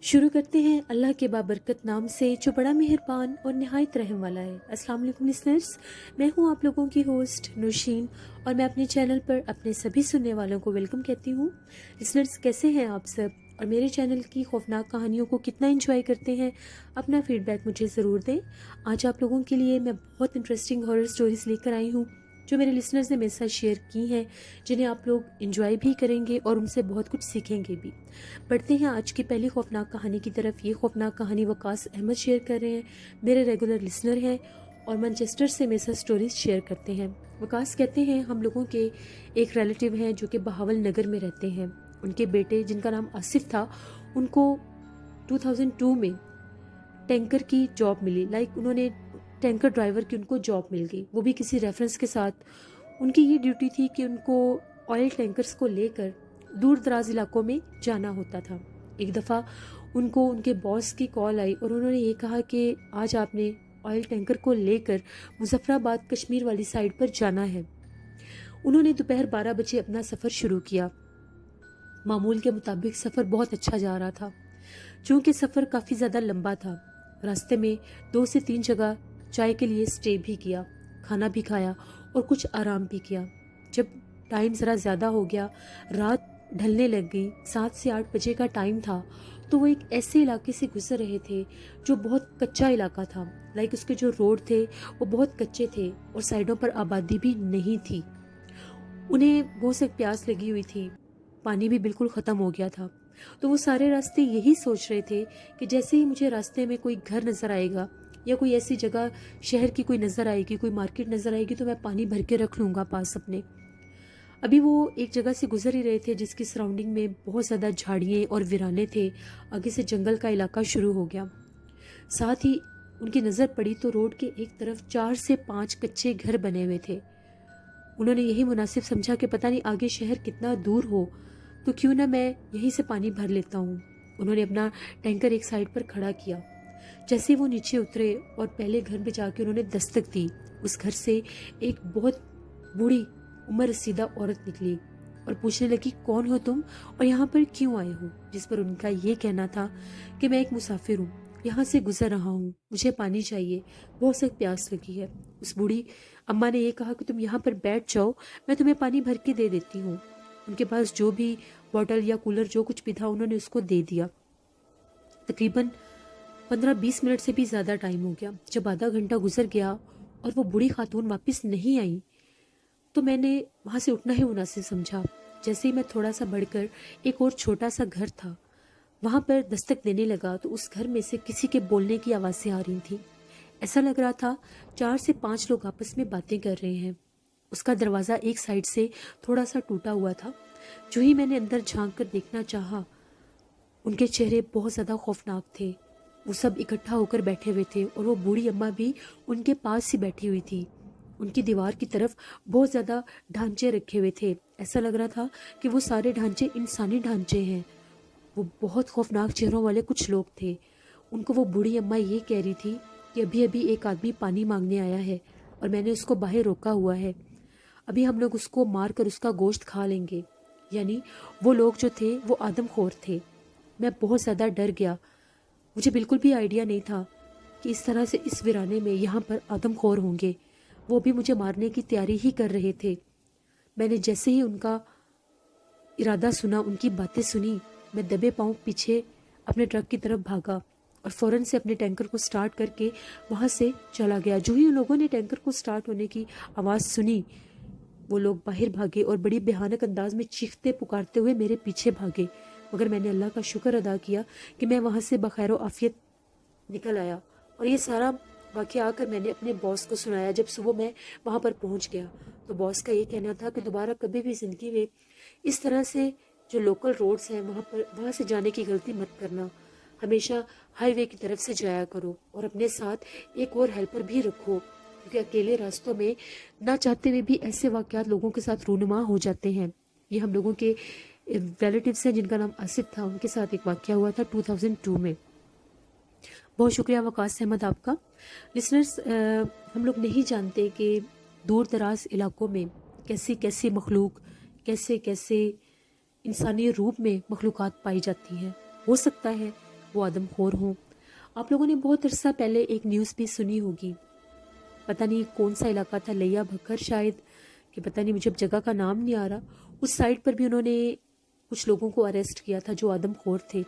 शुरू करते हैं अल्लाह के बाबरकत नाम से जो बड़ा मेहरबान और नहायत रहम वाला है। अस्सलाम वालेकुम लिसनर्स, मैं हूं आप लोगों की होस्ट नौशीन और मैं अपने चैनल पर अपने सभी सुनने वालों को वेलकम कहती हूं। लिसनर्स, कैसे हैं आप सब और मेरे चैनल की खौफनाक कहानियों को कितना एंजॉय करते हैं? अपना फीडबैक मुझे ज़रूर दें। आज आप लोगों के लिए मैं बहुत इंटरेस्टिंग हॉरर स्टोरीज़ लेकर आई हूँ जो मेरे लिसनर्स ने मेरे साथ शेयर की हैं, जिन्हें आप लोग एंजॉय भी करेंगे और उनसे बहुत कुछ सीखेंगे भी। बढ़ते हैं आज की पहली खौफनाक कहानी की तरफ। ये खौफनाक कहानी वकास अहमद शेयर कर रहे हैं, मेरे रेगुलर लिसनर हैं और मैनचेस्टर से मेरे साथ स्टोरीज शेयर करते हैं। वकास कहते हैं, हम लोगों के एक रिलेटिव हैं जो कि बहावल नगर में रहते हैं। उनके बेटे जिनका नाम आसिफ था, उनको 2002 में टैंकर की जॉब मिली। उन्होंने टैंकर ड्राइवर की उनको जॉब मिल गई, वो भी किसी रेफरेंस के साथ। उनकी ये ड्यूटी थी कि उनको ऑयल टैंकर्स को लेकर दूर दराज इलाकों में जाना होता था। एक दफ़ा उनको उनके बॉस की कॉल आई और उन्होंने ये कहा कि आज आपने ऑयल टैंकर को लेकर मुजफ्फराबाद कश्मीर वाली साइड पर जाना है। उन्होंने दोपहर 12 बजे अपना सफ़र शुरू किया। मामूल के मुताबिक सफ़र बहुत अच्छा जा रहा था। चूँकि सफ़र काफ़ी ज़्यादा लंबा था, रास्ते में 2 से 3 जगह चाय के लिए स्टे भी किया, खाना भी खाया और कुछ आराम भी किया। जब टाइम ज़रा ज़्यादा हो गया, रात ढलने लग गई, 7 से 8 बजे का टाइम था, तो वो एक ऐसे इलाके से गुजर रहे थे जो बहुत कच्चा इलाका था। उसके जो रोड थे वो बहुत कच्चे थे और साइडों पर आबादी भी नहीं थी। उन्हें बहुत सख्त प्यास लगी हुई थी, पानी भी बिल्कुल ख़त्म हो गया था। तो वो सारे रास्ते यही सोच रहे थे कि जैसे ही मुझे रास्ते में कोई घर नज़र आएगा या कोई ऐसी जगह शहर की कोई नज़र आएगी, कोई मार्केट नज़र आएगी, तो मैं पानी भर के रख लूँगा पास अपने। अभी वो एक जगह से गुजर ही रहे थे जिसकी सराउंडिंग में बहुत ज़्यादा झाड़ियाँ और वीराने थे। आगे से जंगल का इलाका शुरू हो गया। साथ ही उनकी नज़र पड़ी तो रोड के एक तरफ 4 से 5 कच्चे घर बने हुए थे। उन्होंने यही मुनासिब समझा कि पता नहीं आगे शहर कितना दूर हो, तो क्यों ना मैं यहीं से पानी भर लेता हूँ। उन्होंने अपना टैंकर एक साइड पर खड़ा किया। जैसे ही वो नीचे उतरे और पहले घर में जाके उन्होंने दस्तक दी, उस घर से एक बहुत बूढ़ी उम्र रसीदा औरत निकली और पूछने लगी, कौन हो तुम और यहाँ पर क्यों आए हो? जिस पर उनका ये कहना था कि मैं एक मुसाफिर हूँ, यहाँ से गुजर रहा हूँ, मुझे पानी चाहिए, बहुत सख्त प्यास लगी है। उस बूढ़ी अम्मा ने ये कहा कि तुम यहाँ पर बैठ जाओ, मैं तुम्हें पानी भर के दे देती हूँ। उनके पास जो भी बॉटल या कूलर जो कुछ भी था उन्होंने उसको दे दिया। तकरीबन 15-20 मिनट से भी ज़्यादा टाइम हो गया। जब आधा घंटा गुजर गया और वो बूढ़ी खातून वापस नहीं आई, तो मैंने वहाँ से उठना ही मुनासिब समझा। जैसे ही मैं थोड़ा सा बढ़कर एक और छोटा सा घर था, वहाँ पर दस्तक देने लगा, तो उस घर में से किसी के बोलने की आवाज़ें आ रही थी। ऐसा लग रहा था 4 से 5 लोग आपस में बातें कर रहे हैं। उसका दरवाज़ा एक साइड से थोड़ा सा टूटा हुआ था। जो ही मैंने अंदर झांक कर देखना चाहा, उनके चेहरे बहुत ज़्यादा खौफनाक थे। वो सब इकट्ठा होकर बैठे हुए थे और वो बूढ़ी अम्मा भी उनके पास ही बैठी हुई थी। उनकी दीवार की तरफ बहुत ज़्यादा ढांचे रखे हुए थे। ऐसा लग रहा था कि वो सारे ढांचे इंसानी ढांचे हैं। वो बहुत खौफनाक चेहरों वाले कुछ लोग थे। उनको वो बूढ़ी अम्मा ये कह रही थी कि अभी अभी एक आदमी पानी मांगने आया है और मैंने उसको बाहर रोका हुआ है। अभी हम लोग उसको मार कर उसका गोश्त खा लेंगे। यानी वो लोग जो थे वो आदमखोर थे। मैं बहुत ज़्यादा डर गया। मुझे बिल्कुल भी आइडिया नहीं था कि इस तरह से इस वीराने में यहाँ पर आदमखोर होंगे। वो भी मुझे मारने की तैयारी ही कर रहे थे। मैंने जैसे ही उनका इरादा सुना, उनकी बातें सुनी, मैं दबे पाँव पीछे अपने ट्रक की तरफ भागा और फ़ौरन से अपने टैंकर को स्टार्ट करके वहाँ से चला गया। जो ही उन लोगों ने टैंकर को स्टार्ट होने की आवाज़ सुनी, वो लोग बाहर भागे और बड़ी भयानक अंदाज में चीखते पुकारते हुए मेरे पीछे भागे। मगर मैंने अल्लाह का शुक्र अदा किया कि मैं वहाँ से बखैर आफियत निकल आया। और ये सारा वाक़या आकर मैंने अपने बॉस को सुनाया। जब सुबह मैं वहाँ पर पहुँच गया तो बॉस का ये कहना था कि दोबारा कभी भी ज़िंदगी में इस तरह से जो लोकल रोड्स हैं वहाँ से जाने की गलती मत करना। हमेशा हाईवे की तरफ से जाया करो और अपने साथ एक और हेल्पर भी रखो, क्योंकि अकेले रास्तों में ना चाहते हुए भी ऐसे वाक़यात लोगों के साथ रूनुमा हो जाते हैं। ये हम लोगों के रिलेटिव्स हैं जिनका नाम आसिफ था, उनके साथ एक वाक़या हुआ था 2002 में। बहुत शुक्रिया वकास अहमद आपका। लिसनर्स, हम लोग नहीं जानते कि दूर दराज इलाकों में कैसी कैसी मखलूक, कैसे कैसे इंसानी रूप में मखलूक़ात पाई जाती हैं। हो सकता है वो आदम खोर हों। आप लोगों ने बहुत अरसा पहले एक न्यूज़ भी सुनी होगी, पता नहीं कौन सा इलाका था, लिया भखर शायद, कि पता नहीं, मुझे अब जगह का नाम नहीं आ रहा। उस साइड पर भी उन्होंने कुछ लोगों को अरेस्ट किया था जो आदमखोर थे,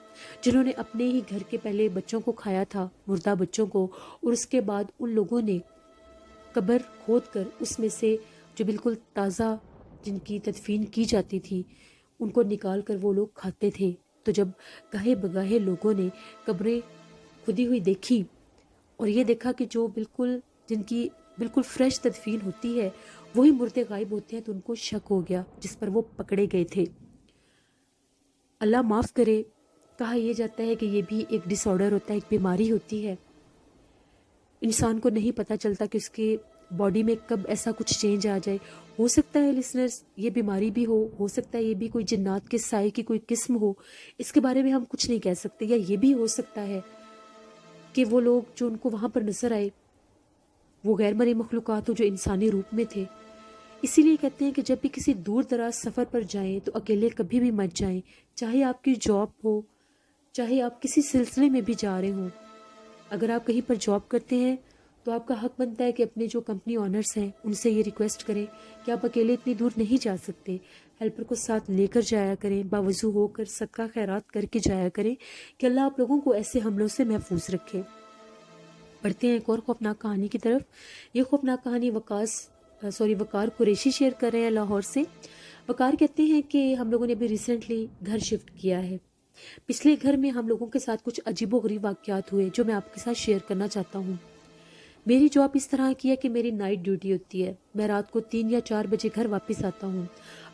जिन्होंने अपने ही घर के पहले बच्चों को खाया था, मुर्दा बच्चों को, और उसके बाद उन लोगों ने कब्र खोद कर उसमें से जो बिल्कुल ताज़ा जिनकी तदफीन की जाती थी उनको निकाल कर वो लोग खाते थे। तो जब गाहे बगाहे लोगों ने कब्रें खुदी हुई देखी और ये देखा कि जो बिल्कुल जिनकी बिल्कुल फ्रेश तदफीन होती है वही मुर्दे गायब होते हैं, तो उनको शक हो गया, जिस पर वो पकड़े गए थे। अल्लाह माफ़ करे, कहा यह जाता है कि ये भी एक डिसऑर्डर होता है, एक बीमारी होती है। इंसान को नहीं पता चलता कि उसके बॉडी में कब ऐसा कुछ चेंज आ जाए। हो सकता है लिसनर्स ये बीमारी भी हो सकता है ये भी कोई जिन्नात के साए की कोई किस्म हो, इसके बारे में हम कुछ नहीं कह सकते। या ये भी हो सकता है कि वो लोग जो उनको वहाँ पर नजर आए वो गैर मरी मखलूक़ात हो जो इंसानी रूप में थे। इसीलिए कहते हैं कि जब भी किसी दूर दराज सफ़र पर जाएं तो अकेले कभी भी मत जाएं, चाहे आपकी जॉब हो, चाहे आप किसी सिलसिले में भी जा रहे हों। अगर आप कहीं पर जॉब करते हैं तो आपका हक बनता है कि अपने जो कंपनी ऑनर्स हैं उनसे ये रिक्वेस्ट करें कि आप अकेले इतनी दूर नहीं जा सकते, हेल्पर को साथ लेकर जाया करें, बावजू होकर सदका खैरात करके जाया करें कि अल्लाह आप लोगों को ऐसे हमलों से महफूज रखे। बढ़ते हैं एक और खौफनाक कहानी की तरफ। ये खौफनाक कहानी वकार कुरैशी शेयर कर रहे हैं लाहौर से। वकार कहते हैं कि हम लोगों ने अभी रिसेंटली घर शिफ्ट किया है। पिछले घर में हम लोगों के साथ कुछ अजीबोगरीब वाक़यात हुए जो मैं आपके साथ शेयर करना चाहता हूँ। मेरी जॉब इस तरह की है कि मेरी नाइट ड्यूटी होती है। मैं रात को 3 या 4 बजे घर वापस आता हूँ।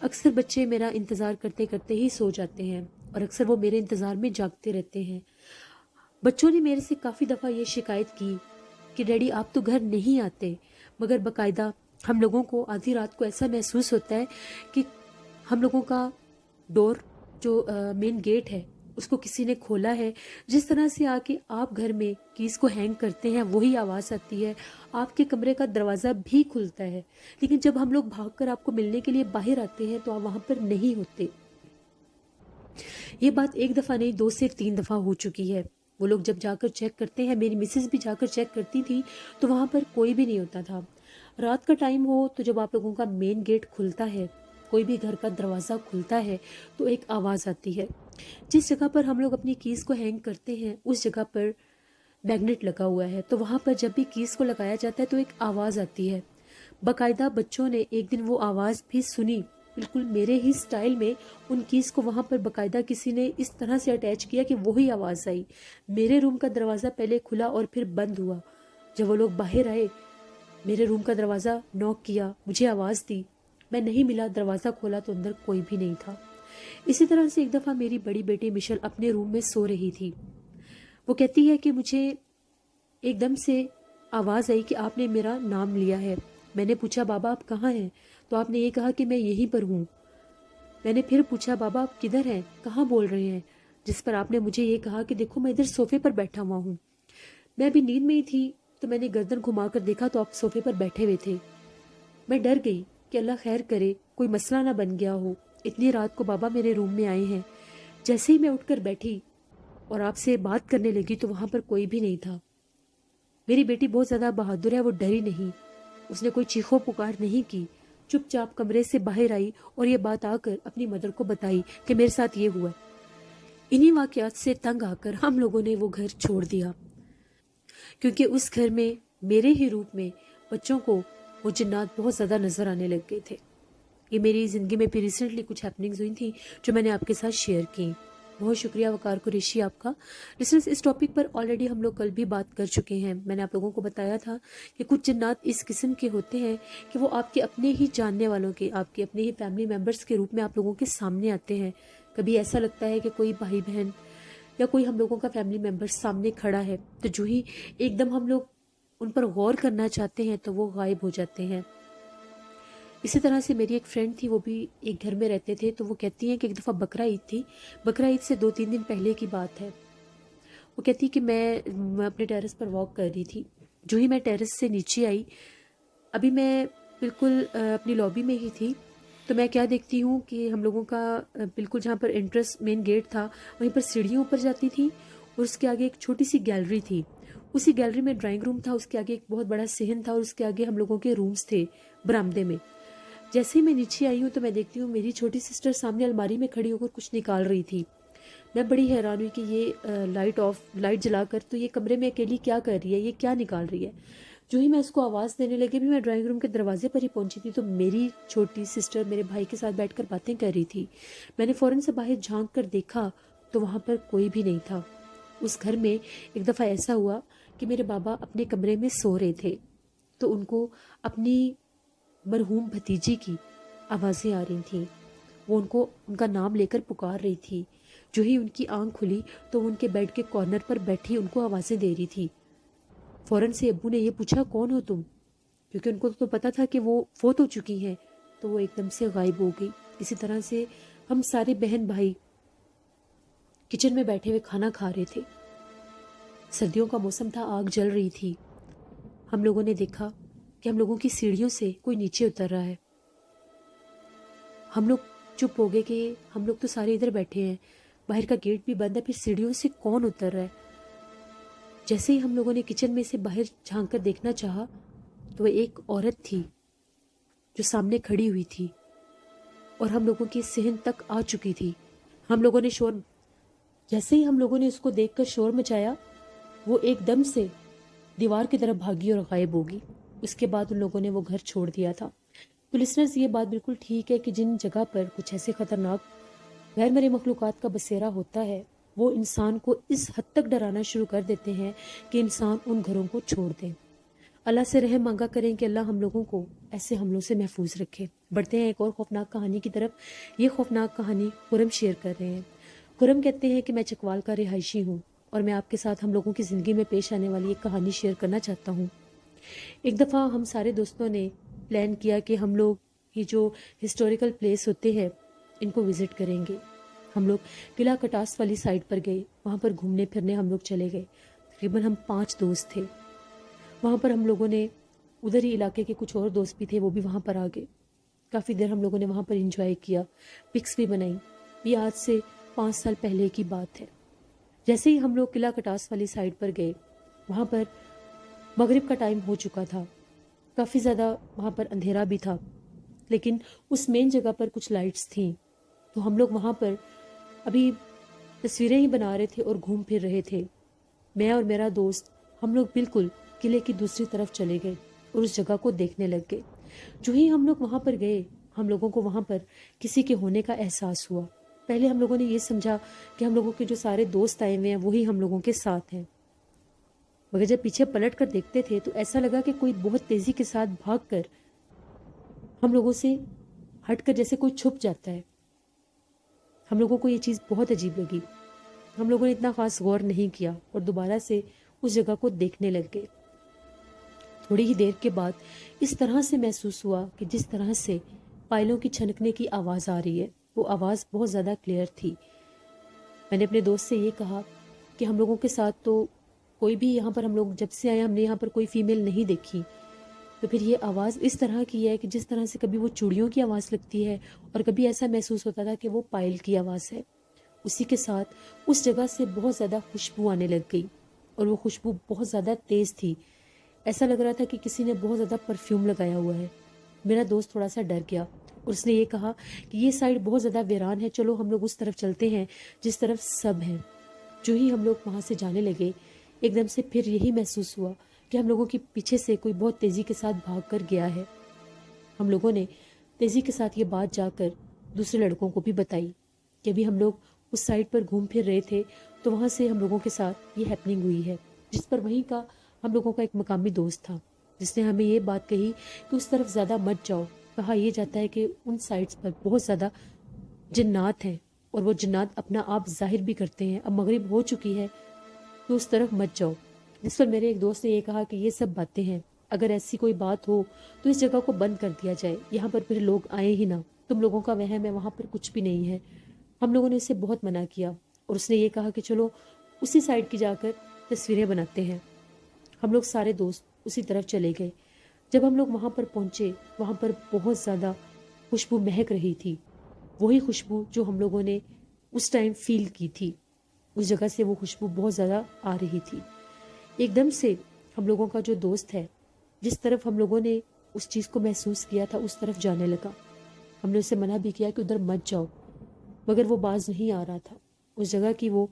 अक्सर बच्चे मेरा इंतज़ार करते करते ही सो जाते हैं और अक्सर वो मेरे इंतज़ार में जागते रहते हैं। बच्चों ने मेरे से काफ़ी दफ़ा ये शिकायत की कि डैडी आप तो घर नहीं आते, मगर बाकायदा हम लोगों को आधी रात को ऐसा महसूस होता है कि हम लोगों का डोर जो मेन गेट है उसको किसी ने खोला है। जिस तरह से आके आप घर में कीज़ को हैंग करते हैं वही आवाज़ आती है, आपके कमरे का दरवाज़ा भी खुलता है, लेकिन जब हम लोग भागकर आपको मिलने के लिए बाहर आते हैं तो आप वहाँ पर नहीं होते। ये बात एक दफ़ा नहीं 2 से 3 दफ़ा हो चुकी है। वो लोग जब जाकर चेक करते हैं, मेरी मिसेज़ भी जाकर चेक करती थी, तो वहाँ पर कोई भी नहीं होता था। रात का टाइम हो तो जब आप लोगों का मेन गेट खुलता है, कोई भी घर का दरवाज़ा खुलता है तो एक आवाज़ आती है। जिस जगह पर हम लोग अपनी कीज़ को हैंग करते हैं उस जगह पर मैग्नेट लगा हुआ है, तो वहाँ पर जब भी कीज़ को लगाया जाता है तो एक आवाज़ आती है। बाकायदा बच्चों ने एक दिन वो आवाज़ भी सुनी, बिल्कुल मेरे ही स्टाइल में उन कीज़ को वहाँ पर बाकायदा किसी ने इस तरह से अटैच किया कि वही आवाज़ आई। मेरे रूम का दरवाज़ा पहले खुला और फिर बंद हुआ। जब वो लोग बाहर आए, मेरे रूम का दरवाज़ा नॉक किया, मुझे आवाज़ दी, मैं नहीं मिला, दरवाज़ा खोला तो अंदर कोई भी नहीं था। इसी तरह से एक दफ़ा मेरी बड़ी बेटी मिशेल अपने रूम में सो रही थी। वो कहती है कि मुझे एकदम से आवाज़ आई कि आपने मेरा नाम लिया है। मैंने पूछा बाबा आप कहाँ हैं? तो आपने ये कहा कि मैं यहीं पर हूँ। मैंने फिर पूछा बाबा आप किधर हैं, कहाँ बोल रहे हैं? जिस पर आपने मुझे ये कहा कि देखो मैं इधर सोफे पर बैठा हुआ हूँ। मैं अभी नींद में ही थी तो मैंने गर्दन घुमा कर देखा तो आप सोफे पर बैठे हुए थे। मैं डर गई कि अल्लाह खैर करे, कोई मसला ना बन गया हो। इतनी रात को बाबा मेरे रूम में आए हैं। जैसे ही मैं उठकर बैठी और आपसे बात करने लगी तो वहाँ पर कोई भी नहीं था। मेरी बेटी बहुत ज़्यादा बहादुर है, वो डरी नहीं, उसने कोई चीखो पुकार नहीं की, चुपचाप कमरे से बाहर आई और ये बात आकर अपनी मदर को बताई कि मेरे साथ ये हुआ। इन्हीं वाक़यात से तंग आकर हम लोगों ने वो घर छोड़ दिया, क्योंकि उस घर में मेरे ही रूप में बच्चों को वो जिन्नात बहुत ज़्यादा नज़र आने लग गए थे। ये मेरी ज़िंदगी में भी रिसेंटली कुछ हैपनिंग्स हुई थी जो मैंने आपके साथ शेयर की। बहुत शुक्रिया वकार कुरैशी आपका। लिसनर्स, इस टॉपिक पर ऑलरेडी हम लोग कल भी बात कर चुके हैं। मैंने आप लोगों को बताया था कि कुछ जिन्नात इस किस्म के होते हैं कि वो आपके अपने ही जानने वालों के, आपके अपने ही फैमिली मेम्बर्स के रूप में आप लोगों के सामने आते हैं। कभी ऐसा लगता है कि कोई भाई बहन या कोई हम लोगों का फैमिली मेम्बर सामने खड़ा है, तो जो ही एकदम हम लोग उन पर गौर करना चाहते हैं तो वो गायब हो जाते हैं। इसी तरह से मेरी एक फ्रेंड थी, वो भी एक घर में रहते थे, तो वो कहती हैं कि एक दफ़ा बकरा ईद थी, बकरा ईद से 2-3 दिन पहले की बात है। वो कहती कि मैं अपने टेरेस पर वॉक कर रही थी। जो ही मैं टेरेस से नीचे आई, अभी मैं बिल्कुल अपनी लॉबी में ही थी, तो मैं क्या देखती हूँ कि हम लोगों का बिल्कुल जहाँ पर एंट्रेंस मेन गेट था वहीं पर सीढ़ियों ऊपर जाती थी और उसके आगे एक छोटी सी गैलरी थी। उसी गैलरी में ड्राइंग रूम था, उसके आगे एक बहुत बड़ा सहन था और उसके आगे हम लोगों के रूम्स थे बरामदे में। जैसे ही मैं नीचे आई हूँ तो मैं देखती हूँ मेरी छोटी सिस्टर सामने अलमारी में खड़ी होकर कुछ निकाल रही थी। मैं बड़ी हैरान हुई कि ये लाइट जलाकर तो ये कमरे में अकेली क्या कर रही है, ये क्या निकाल रही है। जो ही मैं उसको आवाज़ देने लगी, भी मैं ड्राइंग रूम के दरवाजे पर ही पहुंची थी तो मेरी छोटी सिस्टर मेरे भाई के साथ बैठकर बातें कर रही थी। मैंने फ़ौरन से बाहर झांक कर देखा तो वहाँ पर कोई भी नहीं था। उस घर में एक दफ़ा ऐसा हुआ कि मेरे बाबा अपने कमरे में सो रहे थे तो उनको अपनी मरहूम भतीजी की आवाज़ें आ रही थीं। वो उनको उनका नाम लेकर पुकार रही थी। जो ही उनकी आंख खुली तो वो उनके बेड के कॉर्नर पर बैठी उनको आवाज़ें दे रही थी। फ़ौरन से अब्बू ने ये पूछा, कौन हो तुम? क्योंकि उनको तो पता था कि वो फोत हो चुकी हैं। तो वो एकदम से गायब हो गई। इसी तरह से हम सारे बहन भाई किचन में बैठे हुए खाना खा रहे थे। सर्दियों का मौसम था, आग जल रही थी। हम लोगों ने देखा कि हम लोगों की सीढ़ियों से कोई नीचे उतर रहा है। हम लोग चुप हो गए कि हम लोग तो सारे इधर बैठे हैं, बाहर का गेट भी बंद है, फिर सीढ़ियों से कौन उतर रहा है। जैसे ही हम लोगों ने किचन में से बाहर झांक कर देखना चाहा तो एक औरत थी जो सामने खड़ी हुई थी और हम लोगों की सहन तक आ चुकी थी। जैसे ही हम लोगों ने उसको देखकर शोर मचाया, वो एकदम से दीवार की तरफ भागी और गायब होगी। उसके बाद उन लोगों ने वो घर छोड़ दिया था। तो लिसनर्स, ये बात बिल्कुल ठीक है कि जिन जगह पर कुछ ऐसे खतरनाक गैर मरे मखलूक़ात का बसेरा होता है, वो इंसान को इस हद तक डराना शुरू कर देते हैं कि इंसान उन घरों को छोड़ दे। अल्लाह से रहम मांगा करें कि अल्लाह हम लोगों को ऐसे हमलों से महफूज रखे। बढ़ते हैं एक और खौफनाक कहानी की तरफ। ये खौफनाक कहानी खुरम शेयर कर रहे हैं। खुरम कहते हैं कि मैं चकवाल का रिहायशी हूँ और मैं आपके साथ हम लोगों की ज़िंदगी में पेश आने वाली एक कहानी शेयर करना चाहता हूँ। एक दफ़ा हम सारे दोस्तों ने प्लान किया कि हम लोग ये जो हिस्टोरिकल प्लेस होते हैं इनको विज़िट करेंगे। हम लोग किला कटास वाली साइड पर गए, वहाँ पर घूमने फिरने हम लोग चले गए। तकरीबन हम 5 दोस्त थे। वहाँ पर हम लोगों ने उधर ही इलाके के कुछ और दोस्त भी थे, वो भी वहाँ पर आ गए। काफ़ी देर हम लोगों ने वहाँ पर इंजॉय किया, पिक्स भी बनाई। ये आज से 5 साल पहले की बात है। जैसे ही हम लोग किला कटास वाली साइड पर गए, वहाँ पर मगरिब का टाइम हो चुका था। काफ़ी ज़्यादा वहाँ पर अंधेरा भी था, लेकिन उस मेन जगह पर कुछ लाइट्स थीं। तो हम लोग वहाँ पर अभी तस्वीरें ही बना रहे थे और घूम फिर रहे थे। मैं और मेरा दोस्त हम लोग बिल्कुल किले की दूसरी तरफ चले गए और उस जगह को देखने लग गए। जो ही हम लोग वहाँ पर गए, हम लोगों को वहाँ पर किसी के होने का एहसास हुआ। पहले हम लोगों ने ये समझा कि हम लोगों के जो सारे दोस्त आए हुए हैं वही हम लोगों के साथ हैं, मगर जब पीछे पलट कर देखते थे तो ऐसा लगा कि कोई बहुत तेज़ी के साथ भागकर हम लोगों से हटकर जैसे कोई छुप जाता है। हम लोगों को ये चीज़ बहुत अजीब लगी। हम लोगों ने इतना खास गौर नहीं किया और दोबारा से उस जगह को देखने लग गए। थोड़ी ही देर के बाद इस तरह से महसूस हुआ कि जिस तरह से पायलों की छनकने की आवाज़ आ रही है, वो आवाज़ बहुत ज़्यादा क्लियर थी। मैंने अपने दोस्त से ये कहा कि हम लोगों के साथ तो कोई भी यहाँ पर, हम लोग जब से आए हमने यहाँ पर कोई फीमेल नहीं देखी। तो फिर ये आवाज़ इस तरह की है कि जिस तरह से कभी वो चूड़ियों की आवाज़ लगती है और कभी ऐसा महसूस होता था कि वो पायल की आवाज़ है। उसी के साथ उस जगह से बहुत ज़्यादा खुशबू आने लग गई और वो खुशबू बहुत ज़्यादा तेज़ थी। ऐसा लग रहा था कि किसी ने बहुत ज़्यादा परफ्यूम लगाया हुआ है। मेरा दोस्त थोड़ा सा डर गया और उसने ये कहा कि ये साइड बहुत ज़्यादा वीरान है, चलो हम लोग उस तरफ चलते हैं जिस तरफ सब हैं। जो ही हम लोग वहाँ से जाने लगे, एकदम से फिर यही महसूस हुआ कि हम लोगों के पीछे से कोई बहुत तेज़ी के साथ भाग कर गया है। हम लोगों ने तेज़ी के साथ ये बात जाकर दूसरे लड़कों को भी बताई कि अभी हम लोग उस साइड पर घूम फिर रहे थे तो वहाँ से हम लोगों के साथ ये हैपनिंग हुई है। जिस पर वहीं का हम लोगों का एक मकामी दोस्त था जिसने हमें ये बात कही कि उस तरफ ज़्यादा मत जाओ। कहा यह जाता है कि उन साइड्स पर बहुत ज़्यादा जिन्नात हैं और वो जिन्नात अपना आप जाहिर भी करते हैं। अब मगरिब हो चुकी है तो उस तरफ मत जाओ। जिस पर मेरे एक दोस्त ने ये कहा कि ये सब बातें हैं, अगर ऐसी कोई बात हो तो इस जगह को बंद कर दिया जाए, यहाँ पर फिर लोग आए ही ना, तुम लोगों का वहम है, वहाँ पर कुछ भी नहीं है। हम लोगों ने उसे बहुत मना किया और उसने ये कहा कि चलो उसी साइड की जाकर तस्वीरें बनाते हैं। हम लोग सारे दोस्त उसी तरफ चले गए। जब हम लोग वहाँ पर पहुँचे, वहाँ पर बहुत ज़्यादा खुशबू महक रही थी, वही खुशबू जो हम लोगों ने उस टाइम फील की थी। उस जगह से वो खुशबू बहुत ज़्यादा आ रही थी। एकदम से हम लोगों का जो दोस्त है, जिस तरफ हम लोगों ने उस चीज़ को महसूस किया था उस तरफ जाने लगा। हमने उसे मना भी किया कि उधर मत जाओ, मगर वो बाज नहीं आ रहा था। उस जगह की वो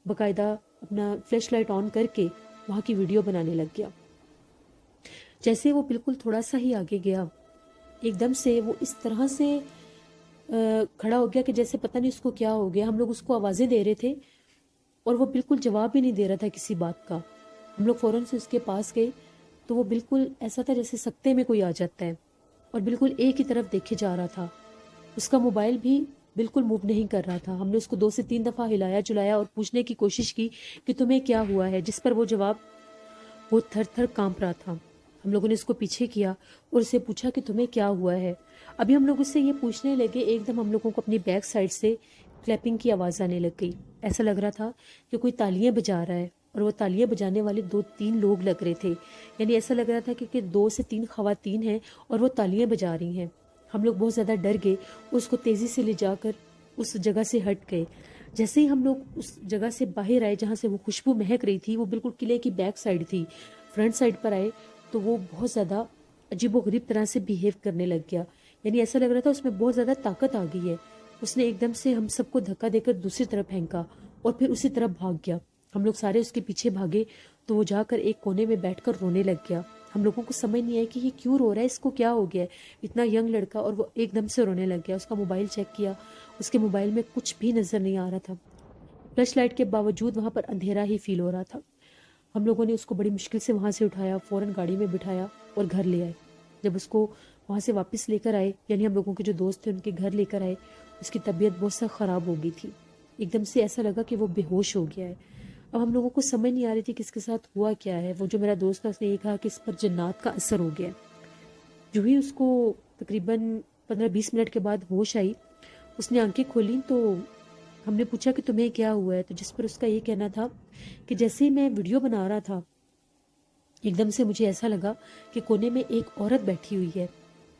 बाकायदा अपना फ्लैश लाइट ऑन करके वहाँ की वीडियो बनाने लग गया। जैसे वो बिल्कुल थोड़ा सा ही आगे गया, एकदम से वो इस तरह से खड़ा हो गया कि जैसे पता नहीं उसको क्या हो गया। हम लोग उसको आवाज़ें दे रहे थे और वो बिल्कुल जवाब भी नहीं दे रहा था किसी बात का। हम लोग फ़ौरन से उसके पास गए तो वो बिल्कुल ऐसा था जैसे सकते में कोई आ जाता है और बिल्कुल एक ही तरफ देखे जा रहा था। उसका मोबाइल भी बिल्कुल मूव नहीं कर रहा था। हमने उसको 2 से 3 दफ़ा हिलाया जुलाया और पूछने की कोशिश की कि तुम्हें क्या हुआ है, जिस पर वो जवाब वो थर थर काँप रहा था। हम लोगों ने उसको पीछे किया और उससे पूछा कि तुम्हें क्या हुआ है। अभी हम लोग उससे ये पूछने लगे, एकदम हम लोगों को अपनी बैक साइड से क्लैपिंग की आवाज़ आने लग गई। ऐसा लग रहा था कि कोई तालियां बजा रहा है और वो तालियां बजाने वाले 2-3 लोग लग रहे थे। यानी ऐसा लग रहा था कि 2 से 3 खवातीन हैं और वो तालियां बजा रही हैं। हम लोग बहुत ज़्यादा डर गए, उसको तेज़ी से ले जाकर उस जगह से हट गए। जैसे ही हम लोग उस जगह से बाहर आए जहाँ से वो खुशबू महक रही थी, वो बिल्कुल किले की बैक साइड थी। फ्रंट साइड पर आए तो वो बहुत ज़्यादा अजीबोगरीब तरह से बिहेव करने लग गया। यानी ऐसा लग रहा था उसमें बहुत ज़्यादा ताकत आ गई है। उसने एकदम से हम सबको धक्का देकर दूसरी तरफ फेंका और फिर उसी तरफ भाग गया। हम लोग सारे उसके पीछे भागे तो वो जाकर एक कोने में बैठकर रोने लग गया। हम लोगों को समझ नहीं आया कि ये क्यों रो रहा है, इसको क्या हो गया है। इतना यंग लड़का और वो एकदम से रोने लग गया। उसका मोबाइल चेक किया, उसके मोबाइल में कुछ भी नज़र नहीं आ रहा था। फ्लैश लाइट के बावजूद वहाँ पर अंधेरा ही फील हो रहा था। हम लोगों ने उसको बड़ी मुश्किल से वहाँ से उठाया, फ़ौरन गाड़ी में बिठाया और घर ले आए। जब उसको वहाँ से वापस लेकर आए, यानी हम लोगों के जो दोस्त थे उनके घर लेकर आए, उसकी तबीयत बहुत सा ख़राब हो गई थी। एकदम से ऐसा लगा कि वो बेहोश हो गया है। अब हम लोगों को समझ नहीं आ रही थी कि इसके साथ हुआ क्या है। वो जो मेरा दोस्त था उसने ये कहा कि इस पर जन्नात का असर हो गया है। जो ही उसको तकरीबन 15-20 मिनट के बाद होश आई, उसने आंखें खोली तो हमने पूछा कि तुम्हें क्या हुआ है। तो जिस पर उसका ये कहना था कि जैसे ही मैं वीडियो बना रहा था, एकदम से मुझे ऐसा लगा कि कोने में एक औरत बैठी हुई है।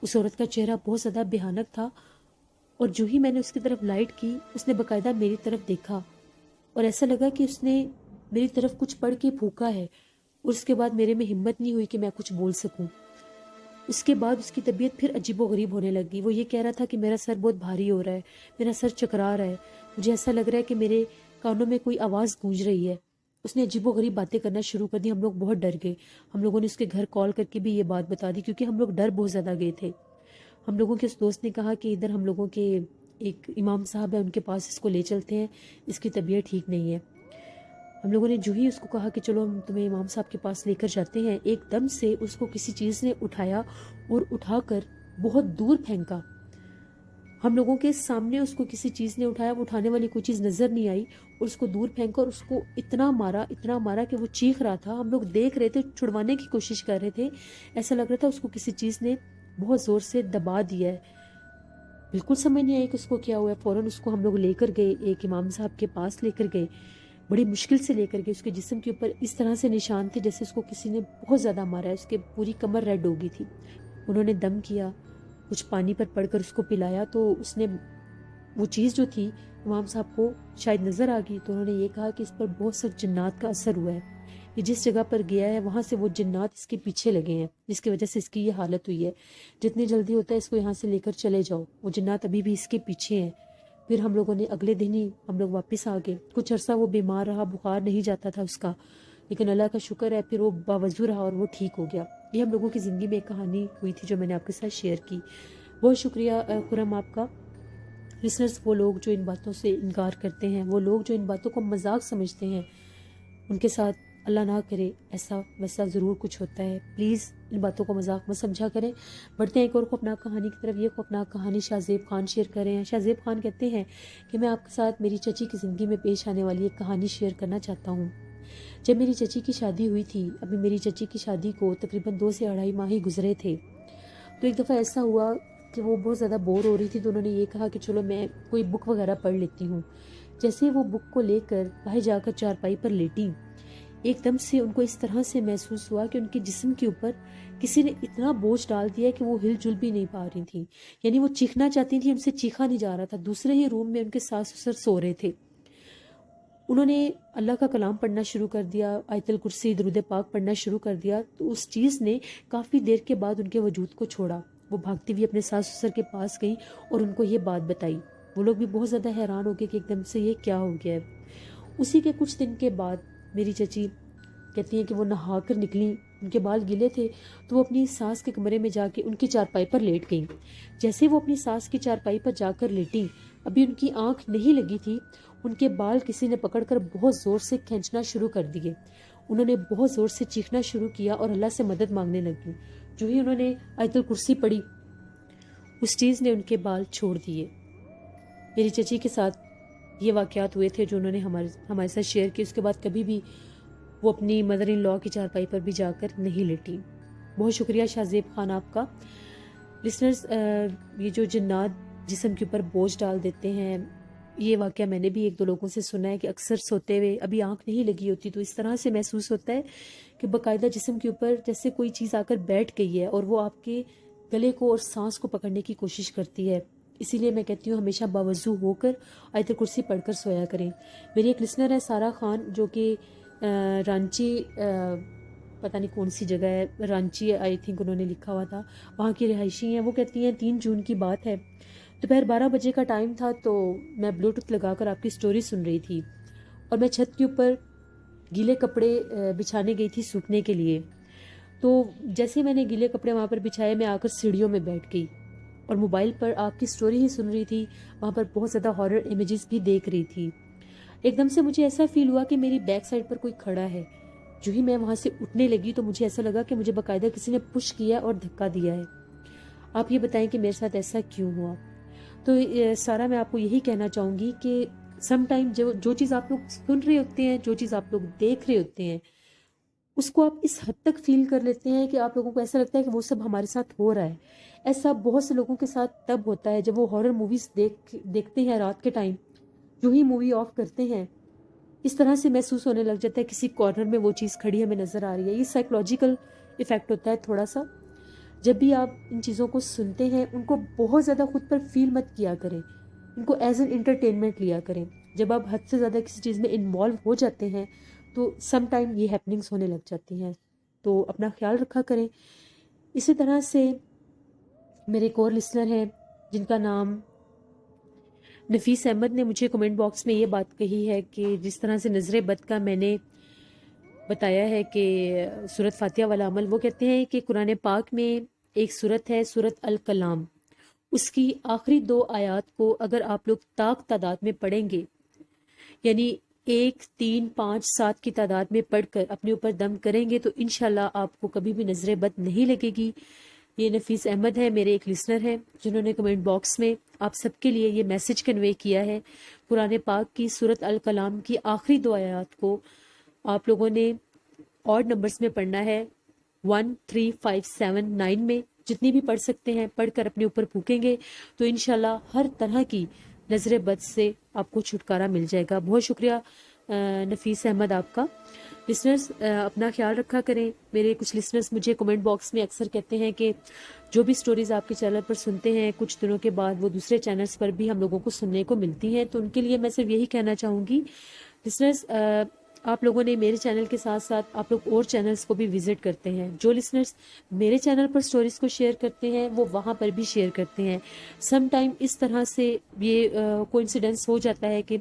उस औरत का चेहरा बहुत ज़्यादा भयानक था और जो ही मैंने उसकी तरफ लाइट की, उसने बाकायदा मेरी तरफ देखा और ऐसा लगा कि उसने मेरी तरफ कुछ पढ़ के फूंका है और उसके बाद मेरे में हिम्मत नहीं हुई कि मैं कुछ बोल सकूं। उसके बाद उसकी तबीयत फिर अजीबोगरीब होने लगी। वो ये कह रहा था कि मेरा सर बहुत भारी हो रहा है, मेरा सर चकरा रहा है, मुझे ऐसा लग रहा है कि मेरे कानों में कोई आवाज़ गूंज रही है। उसने अजीबोगरीब बातें करना शुरू कर दी। हम लोग बहुत डर गए। हम लोगों ने उसके घर कॉल करके भी ये बात बता दी क्योंकि हम लोग डर बहुत ज़्यादा गए थे। हम लोगों के उस दोस्त ने कहा कि इधर हम लोगों के एक इमाम साहब है, उनके पास इसको ले चलते हैं, इसकी तबीयत ठीक नहीं है। हम लोगों ने जो ही उसको कहा कि चलो हम तुम्हें इमाम साहब के पास लेकर जाते हैं, एकदम से उसको किसी चीज़ ने उठाया और उठाकर बहुत दूर फेंका। हम लोगों के सामने उसको किसी चीज़ ने उठाया, वो उठाने वाली कोई चीज़ नज़र नहीं आई और उसको दूर फेंका और उसको इतना मारा कि वो चीख रहा था। हम लोग देख रहे थे, छुड़वाने की कोशिश कर रहे थे। ऐसा लग रहा था उसको किसी चीज़ ने बहुत ज़ोर से दबा दिया है। बिल्कुल समझ नहीं आया कि उसको क्या हुआ है। फ़ौरन उसको हम लोग लेकर गए, एक इमाम साहब के पास लेकर गए, बड़ी मुश्किल से लेकर गए। उसके जिस्म के ऊपर इस तरह से निशान थे जैसे उसको किसी ने बहुत ज़्यादा मारा है। उसके पूरी कमर रेड हो गई थी। उन्होंने दम किया, कुछ पानी पर पड़कर उसको पिलाया तो उसने वो चीज़ जो थी इमाम साहब को शायद नज़र आ गई। तो उन्होंने ये कहा कि इस पर बहुत सख्त जिन्नात का असर हुआ है। ये जिस जगह पर गया है वहाँ से वो जिन्नात इसके पीछे लगे हैं, जिसकी वजह से इसकी ये हालत हुई है। जितनी जल्दी होता है इसको यहाँ से लेकर चले जाओ, वो जिन्नात अभी भी इसके पीछे हैं। फिर हम लोगों ने अगले दिन ही हम लोग वापस आ गए। कुछ अरसा वो बीमार रहा, बुखार नहीं जाता था उसका, लेकिन अल्लाह का शुक्र है फिर वो बावजू रहा और वो ठीक हो गया। ये हम लोगों की ज़िंदगी में एक कहानी हुई थी जो मैंने आपके साथ शेयर की। बहुत शुक्रिया खुरम आपका। लिसनर्स, वो लोग जो इन बातों से इनकार करते हैं, वो लोग जो इन बातों को मजाक समझते हैं, उनके साथ अल्लाह ना करे ऐसा वैसा ज़रूर कुछ होता है। प्लीज़ इन बातों को मजाक मत समझा करें। बढ़ते हैं एक और खौफनाक कहानी की तरफ। ये खौफनाक कहानी शाहज़ेब खान शेयर कर रहे हैं। शाहज़ेब खान कहते हैं कि मैं आपके साथ मेरी चची की ज़िंदगी में पेश आने वाली एक कहानी शेयर करना चाहता हूँ। जब मेरी चची की शादी हुई थी, अभी मेरी चची की शादी को तकरीबन 2 से 2.5 माह ही गुजरे थे, तो एक दफ़ा ऐसा हुआ कि वो बहुत ज़्यादा बोर हो रही थी तो उन्होंने ये कहा कि चलो मैं कोई बुक वगैरह पढ़ लेती हूँ। जैसे ही वो बुक को लेकर बाहर जाकर चारपाई पर लेटी, एकदम से उनको इस तरह से महसूस हुआ कि उनके जिस्म के ऊपर किसी ने इतना बोझ डाल दिया कि वो हिलजुल भी नहीं पा रही थी। यानी वो चीखना चाहती थी, उनसे चीखा नहीं जा रहा था। दूसरे ही रूम में उनके सास ससुर सो रहे थे। انہوں نے اللہ کا کلام پڑھنا شروع کر دیا، آیت الکرسی، درود پاک پڑھنا شروع کر دیا، تو اس چیز نے کافی دیر کے بعد ان کے وجود کو چھوڑا۔ وہ بھاگتی ہوئی اپنے ساس سسر کے پاس گئی اور ان کو یہ بات بتائی۔ وہ لوگ بھی بہت زیادہ حیران ہو گئے کہ ایک دم سے یہ کیا ہو گیا ہے۔ اسی کے کچھ دن کے بعد میری چچی کہتی ہیں کہ وہ نہا کر نکلیں، ان کے بال گیلے تھے تو وہ اپنی ساس کے کمرے میں جا کے ان کی چارپائی پر لیٹ گئیں۔ جیسے وہ اپنی ساس کی چارپائی پر جا کر لیٹیں، ابھی ان کی آنکھ نہیں لگی تھی، ان کے بال کسی نے پکڑ کر بہت زور سے کھینچنا شروع کر دیے۔ انہوں نے بہت زور سے چیخنا شروع کیا اور اللہ سے مدد مانگنے لگی۔ جو ہی انہوں نے آیت الکرسی پڑھی، اس چیز نے ان کے بال چھوڑ دیے۔ میری چچی کے ساتھ یہ واقعات ہوئے تھے جو انہوں نے ہمارے ساتھ شیئر کیے۔ اس کے بعد کبھی بھی وہ اپنی مدر ان لا کی چارپائی پر بھی جا کر نہیں لیٹی۔ بہت شکریہ شاہزیب خان آپ کا۔ لسنرز، یہ جو جنات جسم کے اوپر بوجھ ڈال دیتے ہیں، یہ واقعہ میں نے بھی ایک دو لوگوں سے سنا ہے کہ اکثر سوتے ہوئے ابھی آنکھ نہیں لگی ہوتی تو اس طرح سے محسوس ہوتا ہے کہ باقاعدہ جسم کے اوپر جیسے کوئی چیز آ کر بیٹھ گئی ہے اور وہ آپ کے گلے کو اور سانس کو پکڑنے کی کوشش کرتی ہے۔ اسی لیے میں کہتی ہوں ہمیشہ باوضو ہو کر آیت کرسی پڑھ کر سویا کریں۔ میری ایک لسنر ہے سارا خان، جو کہ رانچی، پتہ نہیں کون سی جگہ ہے، رانچی آئی تھنک انہوں نے لکھا ہوا تھا، وہاں کی رہائشی ہیں۔ وہ کہتی ہیں 3 جون کی بات ہے، دوپہر 12 بجے کا ٹائم تھا، تو میں بلوٹوتھ لگا کر آپ کی سٹوری سن رہی تھی اور میں چھت کے اوپر گیلے کپڑے بچھانے گئی تھی سوکھنے کے لیے۔ تو جیسے میں نے گیلے کپڑے وہاں پر بچھائے، میں آ کر سیڑھیوں میں بیٹھ گئی اور موبائل پر آپ کی سٹوری ہی سن رہی تھی، وہاں پر بہت زیادہ ہارر امیجز بھی دیکھ رہی تھی۔ ایک دم سے مجھے ایسا فیل ہوا کہ میری بیک سائڈ پر کوئی کھڑا ہے۔ جو ہی میں وہاں سے اٹھنے لگی تو مجھے ایسا لگا کہ مجھے باقاعدہ کسی نے پش کیا اور دھکا دیا ہے۔ آپ یہ بتائیں کہ میرے ساتھ ایسا کیوں ہوا؟ تو سارا، میں آپ کو یہی کہنا چاہوں گی کہ سم ٹائم جو چیز آپ لوگ سن رہے ہوتے ہیں، جو چیز آپ لوگ دیکھ رہے ہوتے ہیں، اس کو آپ اس حد تک فیل کر لیتے ہیں کہ آپ لوگوں کو ایسا لگتا ہے کہ وہ سب ہمارے ساتھ ہو رہا ہے۔ ایسا بہت سے لوگوں کے ساتھ تب ہوتا ہے جب وہ ہارر موویز دیکھتے ہیں رات کے ٹائم، جو ہی مووی آف کرتے ہیں اس طرح سے محسوس ہونے لگ جاتا ہے کسی کارنر میں وہ چیز کھڑی ہمیں نظر آ رہی ہے۔ یہ سائیکولوجیکل ایفیکٹ ہوتا ہے تھوڑا سا۔ جب بھی آپ ان چیزوں کو سنتے ہیں، ان کو بہت زیادہ خود پر فیل مت کیا کریں، ان کو ایز این انٹرٹینمنٹ لیا کریں۔ جب آپ حد سے زیادہ کسی چیز میں انوالو ہو جاتے ہیں تو سم ٹائم یہ ہیپننگز ہونے لگ جاتی ہیں، تو اپنا خیال رکھا کریں۔ اسی طرح سے میرے ایک اور لسنر ہیں جن کا نام نفیس احمد نے مجھے کمنٹ باکس میں یہ بات کہی ہے کہ جس طرح سے نظر بد کا میں نے بتایا ہے کہ سورت فاتحہ والا عمل، وہ کہتے ہیں کہ قرآن پاک میں ایک سورت ہے، سورت الکلام، اس کی آخری 2 آیات کو اگر آپ لوگ طاق تعداد میں پڑھیں گے، یعنی 1 3 5 7 کی تعداد میں پڑھ کر اپنے اوپر دم کریں گے تو انشاءاللہ آپ کو کبھی بھی نظر بد نہیں لگے گی۔ یہ نفیس احمد ہے، میرے ایک لسنر ہیں، جنہوں نے کمنٹ باکس میں آپ سب کے لیے یہ میسج کنوے کیا ہے۔ قرآن پاک کی سورت الکلام کی آخری 2 آیات کو آپ لوگوں نے آڈ نمبرز میں پڑھنا ہے، 1 3 5 7 9 میں، جتنی بھی پڑھ سکتے ہیں پڑھ کر اپنے اوپر پھونکیں گے تو انشاءاللہ ہر طرح کی نظر بد سے آپ کو چھٹکارا مل جائے گا۔ بہت شکریہ نفیس احمد آپ کا۔ لسنرز، اپنا خیال رکھا کریں۔ میرے کچھ لسنرز مجھے کمنٹ باکس میں اکثر کہتے ہیں کہ جو بھی سٹوریز آپ کے چینل پر سنتے ہیں کچھ دنوں کے بعد وہ دوسرے چینلز پر بھی ہم لوگوں کو سننے کو ملتی ہیں، تو ان کے لیے میں صرف یہی کہنا چاہوں گی لسنرز، آپ لوگوں نے میرے چینل کے ساتھ ساتھ آپ لوگ اور چینلز کو بھی وزٹ کرتے ہیں۔ جو لسنرز میرے چینل پر سٹوریز کو شیئر کرتے ہیں وہ وہاں پر بھی شیئر کرتے ہیں۔ سم ٹائم اس طرح سے یہ کوئنسیڈنس ہو جاتا ہے کہ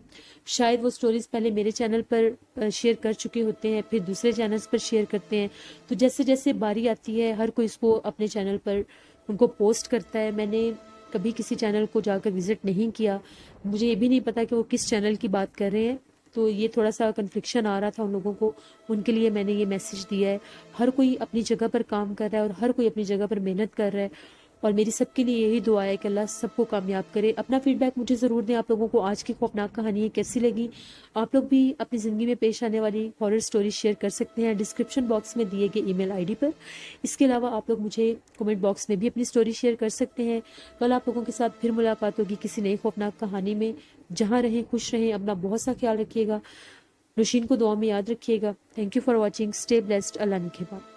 شاید وہ سٹوریز پہلے میرے چینل پر شیئر کر چکے ہوتے ہیں، پھر دوسرے چینلز پر شیئر کرتے ہیں، تو جیسے جیسے باری آتی ہے ہر کوئی اس کو اپنے چینل پر ان کو پوسٹ کرتا ہے۔ میں نے کبھی کسی چینل کو جا کر وزٹ نہیں کیا، مجھے یہ بھی نہیں پتا کہ وہ کس چینل کی بات کر رہے ہیں، تو یہ تھوڑا سا کنفلکشن آ رہا تھا ان لوگوں کو، ان کے لیے میں نے یہ میسج دیا ہے۔ ہر کوئی اپنی جگہ پر کام کر رہا ہے اور ہر کوئی اپنی جگہ پر محنت کر رہا ہے، اور میری سب کے لیے یہی دعا ہے کہ اللہ سب کو کامیاب کرے۔ اپنا فیڈ بیک مجھے ضرور دیں، آپ لوگوں کو آج کی خوفناک کہانی کیسی لگی۔ آپ لوگ بھی اپنی زندگی میں پیش آنے والی ہارر سٹوری شیئر کر سکتے ہیں ڈسکرپشن باکس میں دیے گئے ای میل آئی ڈی پر۔ اس کے علاوہ آپ لوگ مجھے کمنٹ باکس میں بھی اپنی سٹوری شیئر کر سکتے ہیں۔ کل آپ لوگوں کے ساتھ پھر ملاقات ہوگی کسی نئی خوفناک کہانی میں۔ جہاں رہیں خوش رہیں، اپنا بہت سا خیال رکھیے گا، نوشین کو دعا میں یاد رکھیے گا۔ Thank you for watching, stay blessed, اللہ نگہبان۔